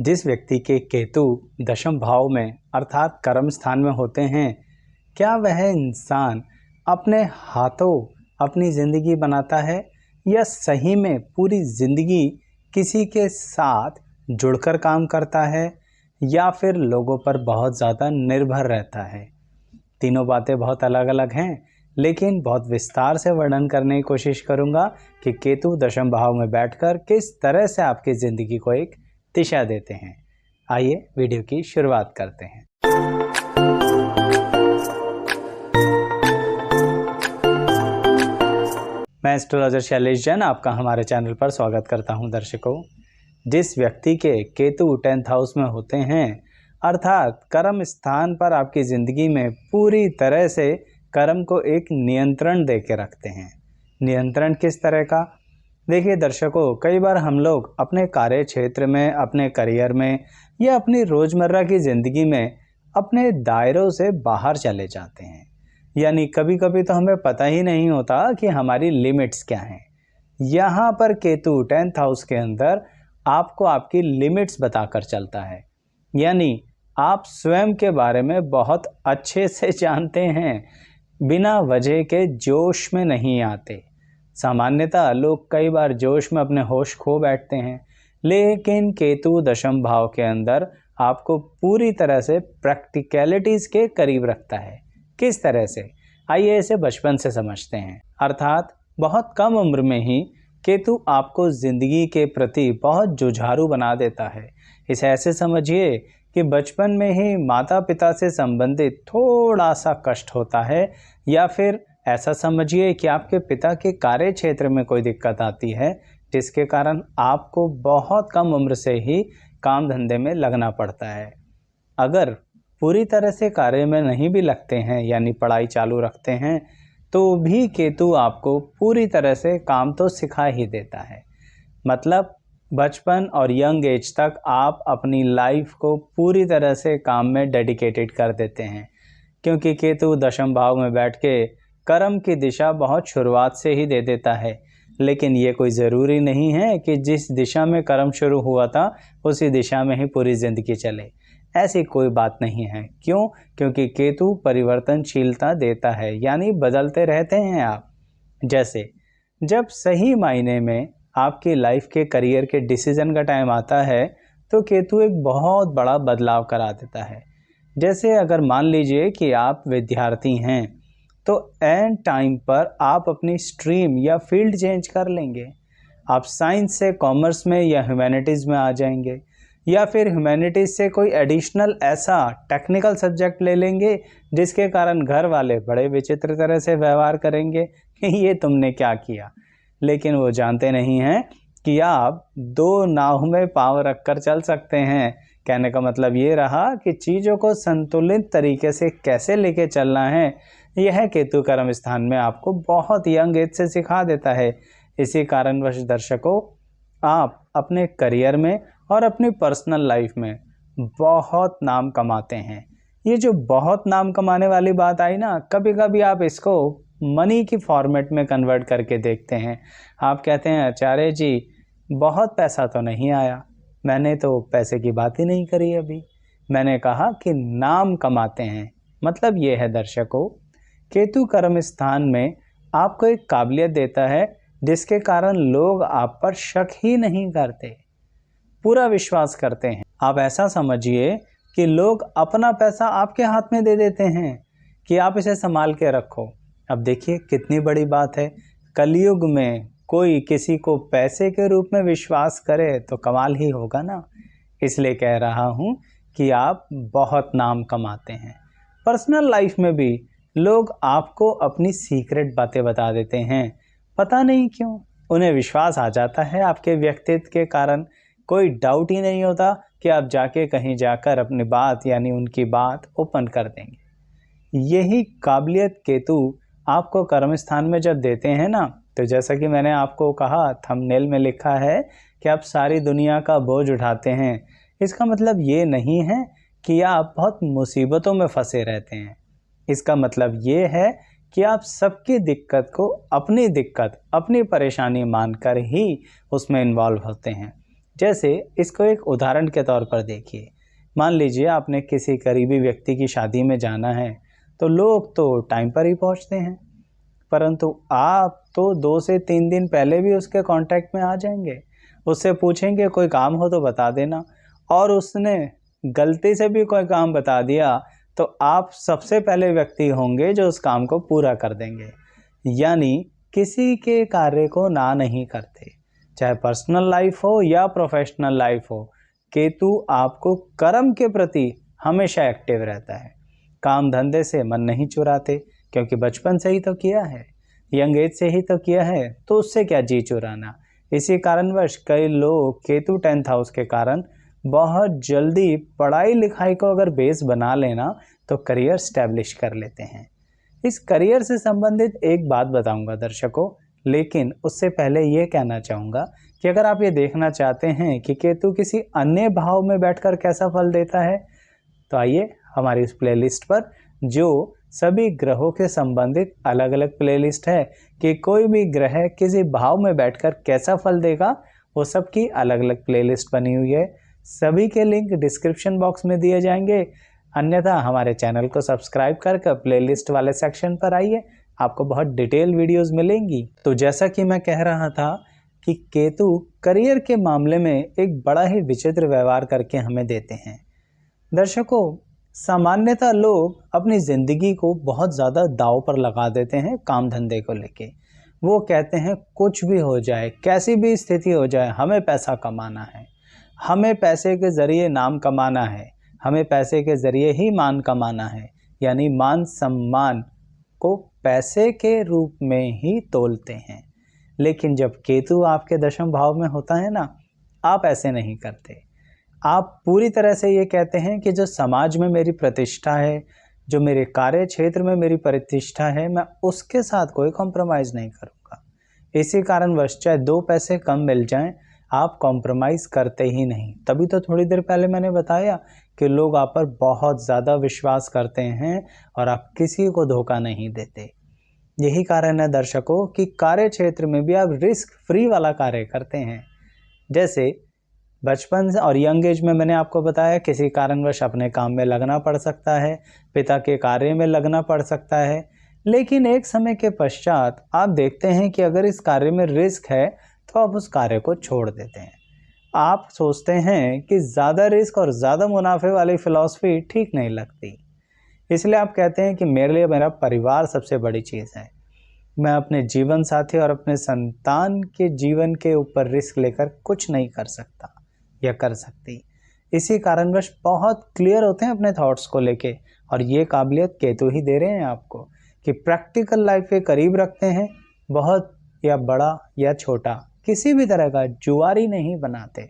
जिस व्यक्ति के केतु दशम भाव में अर्थात कर्म स्थान में होते हैं, क्या वह इंसान अपने हाथों अपनी ज़िंदगी बनाता है या सही में पूरी ज़िंदगी किसी के साथ जुड़कर काम करता है या फिर लोगों पर बहुत ज़्यादा निर्भर रहता है। तीनों बातें बहुत अलग अलग हैं, लेकिन बहुत विस्तार से वर्णन करने की कोशिश करूंगा कि केतु दशम भाव में बैठकर किस तरह से आपकी ज़िंदगी को एक दिशा देते हैं। आइए वीडियो की शुरुआत करते हैं। मैं एस्ट्रोलॉजर शैलेश जैन आपका हमारे चैनल पर स्वागत करता हूं। दर्शकों, जिस व्यक्ति के केतु 10th हाउस में होते हैं अर्थात कर्म स्थान पर आपकी ज़िंदगी में पूरी तरह से कर्म को एक नियंत्रण दे के रखते हैं। नियंत्रण किस तरह का? देखिए दर्शकों, कई बार हम लोग अपने कार्य क्षेत्र में, अपने करियर में या अपनी रोज़मर्रा की ज़िंदगी में अपने दायरों से बाहर चले जाते हैं। यानी कभी कभी तो हमें पता ही नहीं होता कि हमारी लिमिट्स क्या हैं। यहाँ पर केतु 10th हाउस के अंदर आपको आपकी लिमिट्स बताकर चलता है। यानी आप स्वयं के बारे में बहुत अच्छे से जानते हैं, बिना वजह के जोश में नहीं आते। सामान्यतः लोग कई बार जोश में अपने होश खो बैठते हैं, लेकिन केतु दशम भाव के अंदर आपको पूरी तरह से प्रैक्टिकलिटीज़ के करीब रखता है। किस तरह से? आइए इसे बचपन से समझते हैं। अर्थात बहुत कम उम्र में ही केतु आपको ज़िंदगी के प्रति बहुत जुझारू बना देता है। इसे ऐसे समझिए कि बचपन में ही माता पिता से संबंधित थोड़ा सा कष्ट होता है, या फिर ऐसा समझिए कि आपके पिता के कार्य क्षेत्र में कोई दिक्कत आती है, जिसके कारण आपको बहुत कम उम्र से ही काम धंधे में लगना पड़ता है। अगर पूरी तरह से कार्य में नहीं भी लगते हैं, यानी पढ़ाई चालू रखते हैं, तो भी केतु आपको पूरी तरह से काम तो सिखा ही देता है। मतलब बचपन और यंग एज तक आप अपनी लाइफ को पूरी तरह से काम में डेडिकेटेड कर देते हैं, क्योंकि केतु दशम भाव में बैठ के कर्म की दिशा बहुत शुरुआत से ही दे देता है। लेकिन ये कोई ज़रूरी नहीं है कि जिस दिशा में कर्म शुरू हुआ था उसी दिशा में ही पूरी ज़िंदगी चले। ऐसी कोई बात नहीं है। क्यों? क्योंकि केतु परिवर्तनशीलता देता है, यानी बदलते रहते हैं आप। जैसे जब सही मायने में आपकी लाइफ के करियर के डिसीजन का टाइम आता है, तो केतु एक बहुत बड़ा बदलाव करा देता है। जैसे अगर मान लीजिए कि आप विद्यार्थी हैं, तो एंड टाइम पर आप अपनी स्ट्रीम या फील्ड चेंज कर लेंगे। आप साइंस से कॉमर्स में या ह्यूमैनिटीज़ में आ जाएंगे, या फिर ह्यूमैनिटीज़ से कोई एडिशनल ऐसा टेक्निकल सब्जेक्ट ले लेंगे जिसके कारण घर वाले बड़े विचित्र तरह से व्यवहार करेंगे कि ये तुमने क्या किया। लेकिन वो जानते नहीं हैं कि आप दो नाव में पाँव रखकर चल सकते हैं। कहने का मतलब ये रहा कि चीज़ों को संतुलित तरीके से कैसे लेके चलना है, यह केतु कर्म स्थान में आपको बहुत यंग एज से सिखा देता है। इसी कारणवश दर्शकों, आप अपने करियर में और अपनी पर्सनल लाइफ में बहुत नाम कमाते हैं। ये जो बहुत नाम कमाने वाली बात आई ना, कभी कभी आप इसको मनी की फॉर्मेट में कन्वर्ट करके देखते हैं। आप कहते हैं आचार्य जी बहुत पैसा तो नहीं आया। मैंने तो पैसे की बात ही नहीं करी अभी। मैंने कहा कि नाम कमाते हैं। मतलब ये है दर्शकों, केतु कर्म स्थान में आपको एक काबिलियत देता है जिसके कारण लोग आप पर शक ही नहीं करते, पूरा विश्वास करते हैं। आप ऐसा समझिए कि लोग अपना पैसा आपके हाथ में दे देते हैं कि आप इसे संभाल के रखो। अब देखिए कितनी बड़ी बात है। कलयुग में कोई किसी को पैसे के रूप में विश्वास करे तो कमाल ही होगा ना। इसलिए कह रहा हूँ कि आप बहुत नाम कमाते हैं। पर्सनल लाइफ में भी लोग आपको अपनी सीक्रेट बातें बता देते हैं। पता नहीं क्यों उन्हें विश्वास आ जाता है आपके व्यक्तित्व के कारण। कोई डाउट ही नहीं होता कि आप जाके कहीं जाकर अपनी बात यानी उनकी बात ओपन कर देंगे। यही काबिलियत केतु आपको कर्म स्थान में जब देते हैं ना, तो जैसा कि मैंने आपको कहा थंबनेल में लिखा है कि आप सारी दुनिया का बोझ उठाते हैं। इसका मतलब ये नहीं है कि आप बहुत मुसीबतों में फंसे रहते हैं। इसका मतलब ये है कि आप सबकी दिक्कत को अपनी दिक्कत, अपनी परेशानी मानकर ही उसमें इन्वॉल्व होते हैं। जैसे इसको एक उदाहरण के तौर पर देखिए, मान लीजिए आपने किसी करीबी व्यक्ति की शादी में जाना है, तो लोग तो टाइम पर ही पहुंचते हैं, परंतु आप तो 2 से 3 दिन पहले भी उसके कांटेक्ट में आ जाएंगे, उससे पूछेंगे कोई काम हो तो बता देना, और उसने गलती से भी कोई काम बता दिया तो आप सबसे पहले व्यक्ति होंगे जो उस काम को पूरा कर देंगे। यानी किसी के कार्य को ना नहीं करते, चाहे पर्सनल लाइफ हो या प्रोफेशनल लाइफ हो। केतु आपको कर्म के प्रति हमेशा एक्टिव रहता है। काम धंधे से मन नहीं चुराते, क्योंकि बचपन से ही तो किया है, यंग एज से ही तो किया है, तो उससे क्या जी चुराना। इसी कारणवश कई लोग केतु 10th हाउस के कारण बहुत जल्दी पढ़ाई लिखाई को अगर बेस बना लेना तो करियर स्टैब्लिश कर लेते हैं। इस करियर से संबंधित एक बात बताऊंगा दर्शकों, लेकिन उससे पहले ये कहना चाहूँगा कि अगर आप ये देखना चाहते हैं कि केतु किसी अन्य भाव में बैठकर कैसा फल देता है, तो आइए हमारी इस प्लेलिस्ट पर जो सभी ग्रहों के संबंधित अलग अलग प्लेलिस्ट है कि कोई भी ग्रह किसी भाव में बैठकर कैसा फल देगा, वो सबकी अलग अलग प्लेलिस्ट बनी हुई है। सभी के लिंक डिस्क्रिप्शन बॉक्स में दिए जाएंगे। अन्यथा हमारे चैनल को सब्सक्राइब करके प्लेलिस्ट वाले सेक्शन पर आइए, आपको बहुत डिटेल वीडियोस मिलेंगी। तो जैसा कि मैं कह रहा था कि केतु करियर के मामले में एक बड़ा ही विचित्र व्यवहार करके हमें देते हैं। दर्शकों, सामान्यतः लोग अपनी ज़िंदगी को बहुत ज़्यादा दांव पर लगा देते हैं काम धंधे को लेके। वो कहते हैं कुछ भी हो जाए, कैसी भी स्थिति हो जाए, हमें पैसा कमाना है, हमें पैसे के ज़रिए नाम कमाना है, हमें पैसे के ज़रिए ही मान कमाना है। यानी मान सम्मान को पैसे के रूप में ही तोलते हैं। लेकिन जब केतु आपके दशम भाव में होता है ना, आप ऐसे नहीं करते। आप पूरी तरह से ये कहते हैं कि जो समाज में मेरी प्रतिष्ठा है, जो मेरे कार्य क्षेत्र में मेरी प्रतिष्ठा है, मैं उसके साथ कोई कॉम्प्रोमाइज़ नहीं करूँगा। इसी कारणवश चाहे 2 पैसे कम मिल जाएं, आप कॉम्प्रोमाइज़ करते ही नहीं। तभी तो थोड़ी देर पहले मैंने बताया कि लोग आप पर बहुत ज़्यादा विश्वास करते हैं और आप किसी को धोखा नहीं देते। यही कारण है दर्शकों कि कार्य क्षेत्र में भी आप रिस्क फ्री वाला कार्य करते हैं। जैसे बचपन और यंग एज में मैंने आपको बताया किसी कारणवश अपने काम में लगना पड़ सकता है, पिता के कार्य में लगना पड़ सकता है, लेकिन एक समय के पश्चात आप देखते हैं कि अगर इस कार्य में रिस्क है तो आप उस कार्य को छोड़ देते हैं। आप सोचते हैं कि ज़्यादा रिस्क और ज़्यादा मुनाफे वाली फ़िलॉसफी ठीक नहीं लगती, इसलिए आप कहते हैं कि मेरे लिए मेरा परिवार सबसे बड़ी चीज़ है। मैं अपने जीवन साथी और अपने संतान के जीवन के ऊपर रिस्क लेकर कुछ नहीं कर सकता या कर सकती। इसी कारणवश बहुत क्लियर होते हैं अपने थॉट्स को लेके, और ये काबिलियत केतु ही दे रहे हैं आपको कि प्रैक्टिकल लाइफ के करीब रखते हैं। बहुत या बड़ा या छोटा किसी भी तरह का जुआरी नहीं बनाते,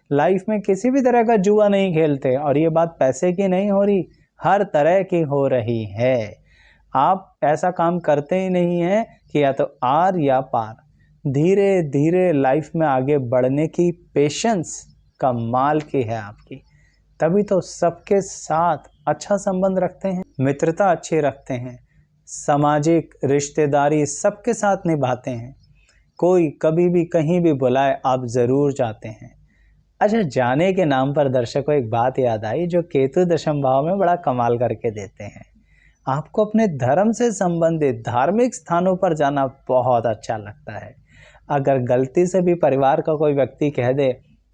लाइफ में किसी भी तरह का जुआ नहीं खेलते। और ये बात पैसे की नहीं हो रही, हर तरह की हो रही है। आप ऐसा काम करते ही नहीं हैं कि या तो आर या पार। धीरे धीरे लाइफ में आगे बढ़ने की पेशेंस कमाल की है आपकी, तभी तो सबके साथ अच्छा संबंध रखते हैं, मित्रता अच्छी रखते हैं, सामाजिक रिश्तेदारी सबके साथ निभाते हैं। कोई कभी भी कहीं भी बुलाए आप ज़रूर जाते हैं। अच्छा, जाने के नाम पर दर्शकों एक बात याद आई जो केतु दशम भाव में बड़ा कमाल करके देते हैं। आपको अपने धर्म से संबंधित धार्मिक स्थानों पर जाना बहुत अच्छा लगता है। अगर गलती से भी परिवार का कोई व्यक्ति कह दे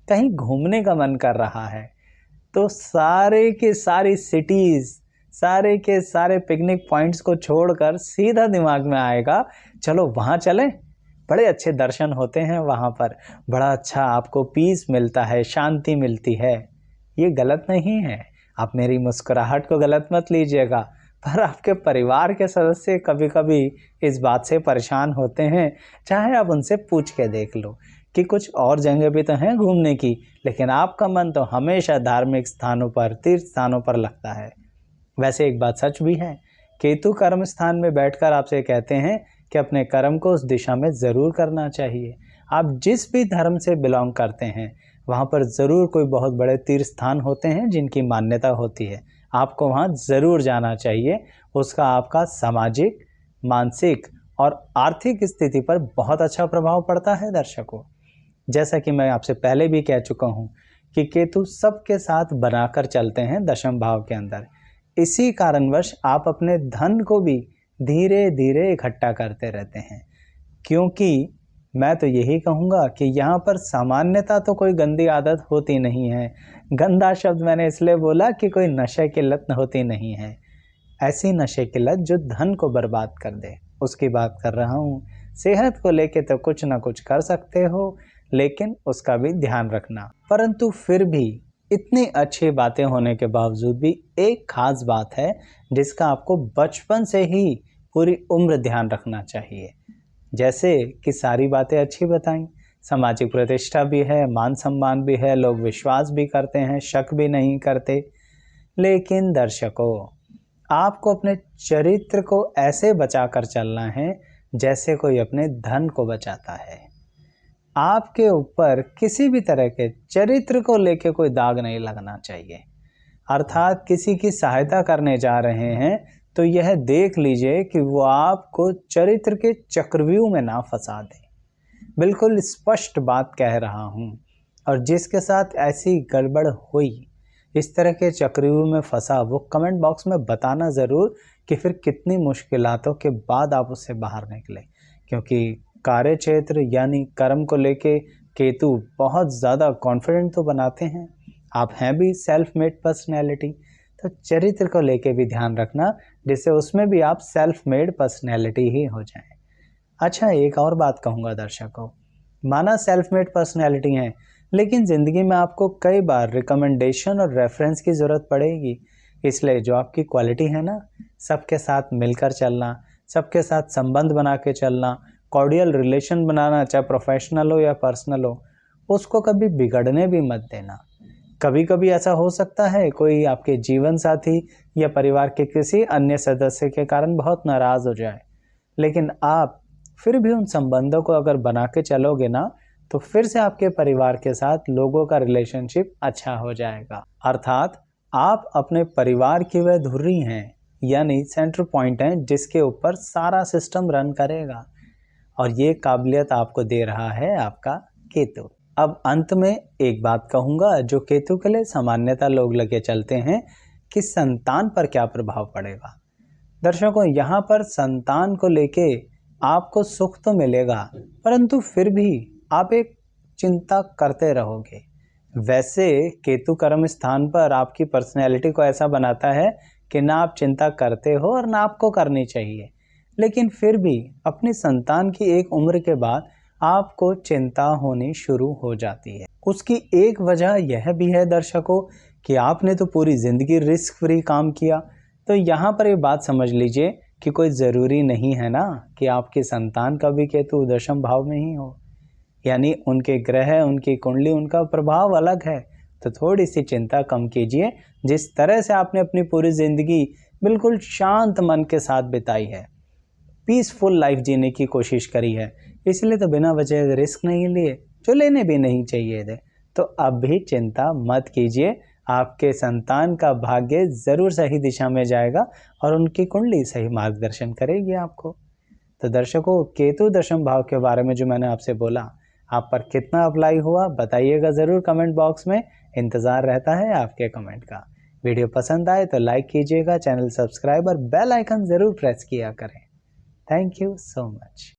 कहीं घूमने का मन कर रहा है, तो सारे के सारी सिटीज़, सारे के सारे पिकनिक पॉइंट्स को छोड़कर सीधा दिमाग में आएगा चलो वहाँ चलें, बड़े अच्छे दर्शन होते हैं वहाँ पर, बड़ा अच्छा आपको पीस मिलता है, शांति मिलती है। ये गलत नहीं है, आप मेरी मुस्कुराहट को गलत मत लीजिएगा, पर आपके परिवार के सदस्य कभी कभी इस बात से परेशान होते हैं। चाहे आप उनसे पूछ के देख लो कि कुछ और जगह भी तो हैं घूमने की, लेकिन आपका मन तो हमेशा धार्मिक स्थानों पर, तीर्थ स्थानों पर लगता है। वैसे एक बात सच भी है, केतु कर्म स्थान में बैठकर आपसे कहते हैं कि अपने कर्म को उस दिशा में ज़रूर करना चाहिए। आप जिस भी धर्म से बिलोंग करते हैं वहाँ पर ज़रूर कोई बहुत बड़े तीर्थ स्थान होते हैं जिनकी मान्यता होती है, आपको वहाँ ज़रूर जाना चाहिए। उसका आपका सामाजिक, मानसिक और आर्थिक स्थिति पर बहुत अच्छा प्रभाव पड़ता है दर्शकों। जैसा कि मैं आपसे पहले भी कह चुका हूँ कि केतु सबके साथ बनाकर चलते हैं दशम भाव के अंदर। इसी कारणवश आप अपने धन को भी धीरे धीरे इकट्ठा करते रहते हैं, क्योंकि मैं तो यही कहूँगा कि यहाँ पर सामान्यता तो कोई गंदी आदत होती नहीं है। गंदा शब्द मैंने इसलिए बोला कि कोई नशे की लत होती नहीं है। ऐसी नशे की लत जो धन को बर्बाद कर दे, उसकी बात कर रहा हूँ। सेहत को लेके तो कुछ ना कुछ कर सकते हो, लेकिन उसका भी ध्यान रखना। परंतु फिर भी इतनी अच्छी बातें होने के बावजूद भी एक खास बात है जिसका आपको बचपन से ही पूरी उम्र ध्यान रखना चाहिए। जैसे कि सारी बातें अच्छी बताई, सामाजिक प्रतिष्ठा भी है, मान सम्मान भी है, लोग विश्वास भी करते हैं, शक भी नहीं करते। लेकिन दर्शकों, आपको अपने चरित्र को ऐसे बचा कर चलना है जैसे कोई अपने धन को बचाता है। आपके ऊपर किसी भी तरह के चरित्र को लेके कोई दाग नहीं लगना चाहिए। अर्थात किसी की सहायता करने जा रहे हैं तो यह देख लीजिए कि वो आपको चरित्र के चक्रव्यूह में ना फंसा दे। बिल्कुल स्पष्ट बात कह रहा हूँ। और जिसके साथ ऐसी गड़बड़ हुई, इस तरह के चक्रव्यूह में फंसा, वो कमेंट बॉक्स में बताना ज़रूर कि फिर कितनी मुश्किलातों के बाद आप उससे बाहर निकले। क्योंकि कार्य क्षेत्र यानी कर्म को लेके केतु बहुत ज़्यादा कॉन्फिडेंट तो बनाते हैं। आप हैं भी सेल्फ मेड पर्सनैलिटी, तो चरित्र को लेके भी ध्यान रखना जिससे उसमें भी आप सेल्फ मेड पर्सनैलिटी ही हो जाएं। अच्छा, एक और बात कहूँगा दर्शकों, माना सेल्फ मेड पर्सनैलिटी हैं, लेकिन ज़िंदगी में आपको कई बार रिकमेंडेशन और रेफरेंस की ज़रूरत पड़ेगी। इसलिए जो आपकी क्वालिटी है ना, सबके साथ मिलकर चलना, सबके साथ संबंध बना के चलना, कॉर्डियल रिलेशन बनाना, चाहे प्रोफेशनल हो या पर्सनल हो, उसको कभी बिगड़ने भी मत देना। कभी कभी ऐसा हो सकता है कोई आपके जीवन साथी या परिवार के किसी अन्य सदस्य के कारण बहुत नाराज़ हो जाए, लेकिन आप फिर भी उन संबंधों को अगर बना के चलोगे ना, तो फिर से आपके परिवार के साथ लोगों का रिलेशनशिप अच्छा हो जाएगा। अर्थात आप अपने परिवार की वह धुर्री हैं, यानी सेंटर पॉइंट हैं जिसके ऊपर सारा सिस्टम रन करेगा। और ये काबिलियत आपको दे रहा है आपका केतु। अब अंत में एक बात कहूँगा जो केतु के लिए सामान्यता लोग लगे चलते हैं कि संतान पर क्या प्रभाव पड़ेगा। दर्शकों, यहाँ पर संतान को लेके आपको सुख तो मिलेगा, परंतु फिर भी आप एक चिंता करते रहोगे। वैसे केतु कर्म स्थान पर आपकी पर्सनैलिटी को ऐसा बनाता है कि ना आप चिंता करते हो और ना आपको करनी चाहिए, लेकिन फिर भी अपनी संतान की एक उम्र के बाद आपको चिंता होनी शुरू हो जाती है। उसकी एक वजह यह भी है दर्शकों कि आपने तो पूरी ज़िंदगी रिस्क फ्री काम किया, तो यहाँ पर ये बात समझ लीजिए कि कोई ज़रूरी नहीं है ना कि आपकी संतान का भी केतु दशम भाव में ही हो। यानी उनके ग्रह, उनकी कुंडली, उनका प्रभाव अलग है, तो थोड़ी सी चिंता कम कीजिए। जिस तरह से आपने अपनी पूरी ज़िंदगी बिल्कुल शांत मन के साथ बिताई है, पीसफुल लाइफ जीने की कोशिश करी है, इसलिए तो बिना वजह रिस्क नहीं लिए, जो लेने भी नहीं चाहिए थे। तो अब भी चिंता मत कीजिए, आपके संतान का भाग्य ज़रूर सही दिशा में जाएगा और उनकी कुंडली सही मार्गदर्शन करेगी आपको। तो दर्शकों, केतु दशम भाव के बारे में जो मैंने आपसे बोला, आप पर कितना अप्लाई हुआ बताइएगा ज़रूर कमेंट बॉक्स में। इंतज़ार रहता है आपके कमेंट का। वीडियो पसंद आए तो लाइक कीजिएगा, चैनल सब्सक्राइब और बेल आइकन ज़रूर प्रेस किया करें। Thank you so much.